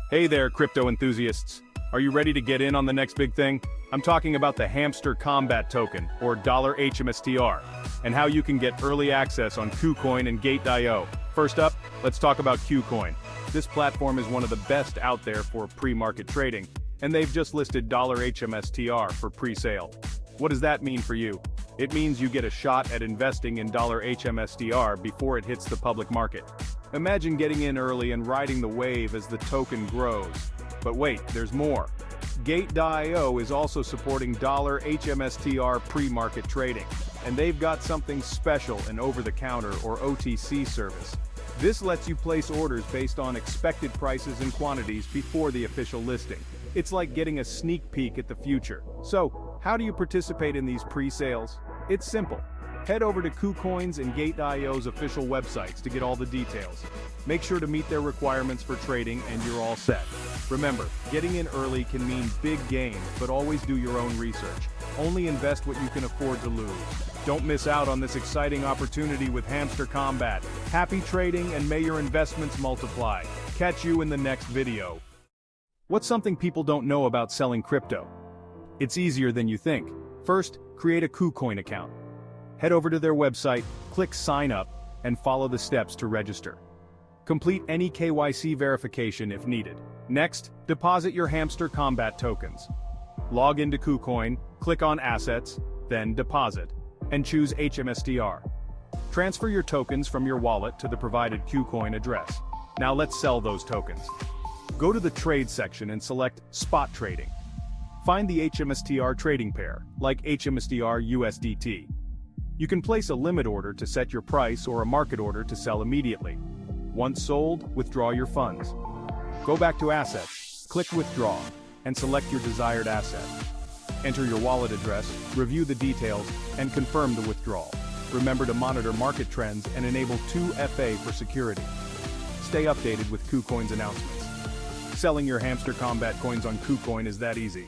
Hey there, crypto enthusiasts. Are you ready to get in on the next big thing? I'm talking about the Hamster Kombat token, or $HMSTR, and how you can get early access on KuCoin and Gate.io. First up, let's talk about KuCoin. This platform is one of the best out there for pre-market trading, and they've just listed $HMSTR for pre-sale. What does that mean for you? It means you get a shot at investing in $HMSTR before it hits the public market. Imagine getting in early and riding the wave as the token grows. But wait, there's more. Gate.io is also supporting $HMSTR pre-market trading, and they've got something special, an over-the-counter or OTC service. This lets you place orders based on expected prices and quantities before the official listing. It's like getting a sneak peek at the future. So, how do you participate in these pre-sales? It's simple. Head over to KuCoin's and Gate.io's official websites to get all the details. Make sure to meet their requirements for trading and you're all set. Remember, getting in early can mean big gains, but always do your own research. Only invest what you can afford to lose. Don't miss out on this exciting opportunity with Hamster Kombat. Happy trading and may your investments multiply. Catch you in the next video. What's something people don't know about selling crypto? It's easier than you think. First, create a KuCoin account. Head over to their website, click Sign Up, and follow the steps to register. Complete any KYC verification if needed. Next, deposit your Hamster Kombat tokens. Log into KuCoin, click on Assets, then Deposit, and choose HMSTR. Transfer your tokens from your wallet to the provided KuCoin address. Now let's sell those tokens. Go to the Trade section and select Spot Trading. Find the HMSTR trading pair, like HMSTR USDT. You can place a limit order to set your price or a market order to sell immediately. Once sold, withdraw your funds. Go back to Assets, click Withdraw, and select your desired asset. Enter your wallet address, review the details, and confirm the withdrawal. Remember to monitor market trends and enable 2FA for security. Stay updated with KuCoin's announcements. Selling your Hamster Kombat coins on KuCoin is that easy.